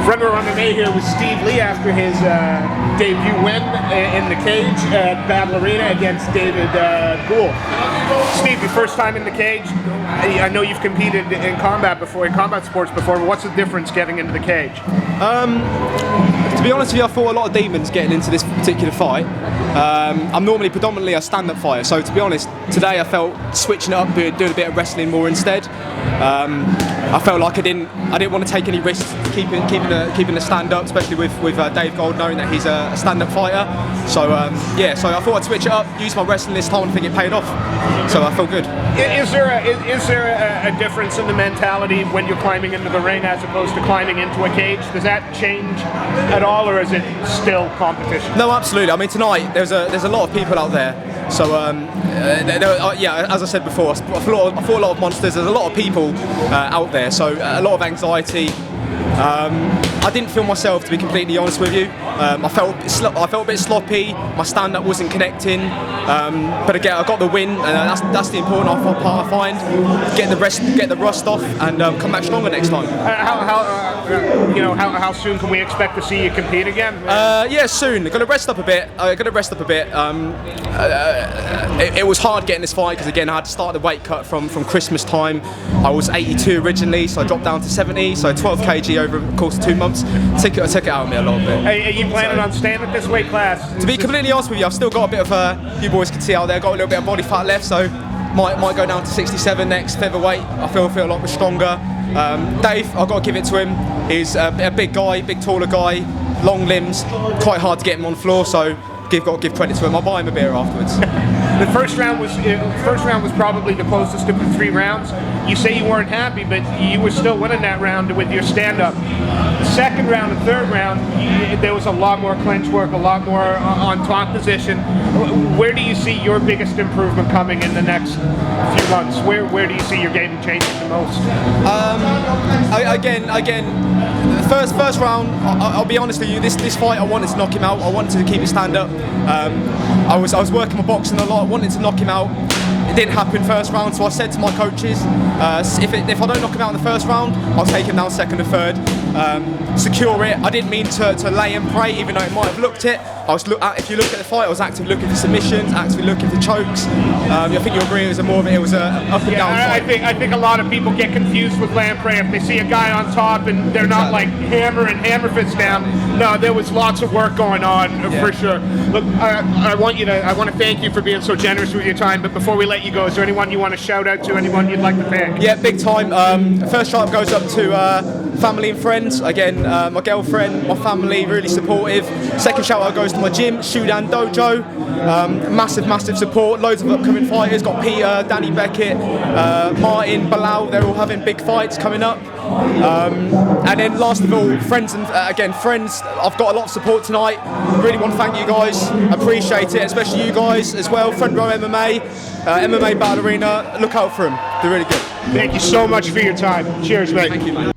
Front row MMA here with Steve Lee after his debut win in the cage at Battle Arena against David Gould. Steve, your first time in the cage. I know you've competed in combat before, in combat sports before, but what's the difference getting into the cage? To be honest with you, I fought a lot of demons getting into this particular fight. I'm normally predominantly a stand-up fighter, so to be honest, today I felt switching it up, doing a bit of wrestling more instead. I felt like I didn't want to take any risks keeping the stand-up, especially with Dave Gould, knowing that he's a stand-up fighter. So yeah, so I thought I'd switch it up, use my wrestling this time, and I think it paid off. So I felt good. Is there a difference in the mentality when you're climbing into the ring as opposed to climbing into a cage? Does that change at all, or is it still competition? No, absolutely. I mean, tonight there's a lot of people out there. So yeah, as I said before, I fought a lot of monsters. There's a lot of people out there, so a lot of anxiety. I didn't feel myself, to be completely honest with you. I felt a bit sloppy. My stand-up wasn't connecting. But again, I got the win, and that's the important part I find. Get the rust off, and come back stronger next time. How soon can we expect to see you compete again? Yeah, soon. Got to rest up a bit. It was hard getting this fight because again I had to start the weight cut from Christmas time. I was 82 originally, so I dropped down to 70, so 12 kg over the course of 2 months. Took it out of me a little bit. Are you planning on staying at this weight class? To be completely honest with you, I've still got a bit of you boys can see out there, got a little bit of body fat left, so might go down to 67 next, featherweight. I feel a lot stronger. Dave, I've got to give it to him. He's a big guy, big taller guy, long limbs, quite hard to get him on the floor, so got to give credit to him. I'll buy him a beer afterwards. The first round was probably the closest of the 3 rounds. You say you weren't happy, but you were still winning that round with your stand-up. The second round and third round, there was a lot more clinch work, a lot more on top position. Where do you see your biggest improvement coming in the next few months? Where do you see your game changing the most? Again, the first round, I'll be honest with you, this fight I wanted to knock him out. I wanted to keep his stand-up. I was working my boxing a lot. I wanted to knock him out. It didn't happen first round, so I said to my coaches, if I don't knock him out in the first round, I'll take him down second or third. Secure it. I didn't mean to lay and pray, even though it might have looked it. If you look at the fight, I was actively looking for submissions, actively looking for chokes. I think you'll agree it was more of it was a up and down fight. I think a lot of people get confused with lay and pray. If they see a guy on top and they're not like hammer fists down. No, there was lots of work going on for sure. Look, I want to thank you for being so generous with your time. But before we let you go, is there anyone you want to shout out to? Anyone you'd like to thank? Yeah, big time. First shout out goes up to family and friends. Again, my girlfriend, my family, really supportive. Second shout out goes to my gym, Shudan Dojo. Massive support. Loads of upcoming fighters. Got Peter, Danny Beckett, Martin, Bilal. They're all having big fights coming up. And then last of all, friends and friends. I've got a lot of support tonight. Really want to thank you guys. Appreciate it, especially you guys as well. Front row MMA, MMA Battle Arena. Look out for them. They're really good. Thank you so much for your time. Cheers, mate. Thank you, mate.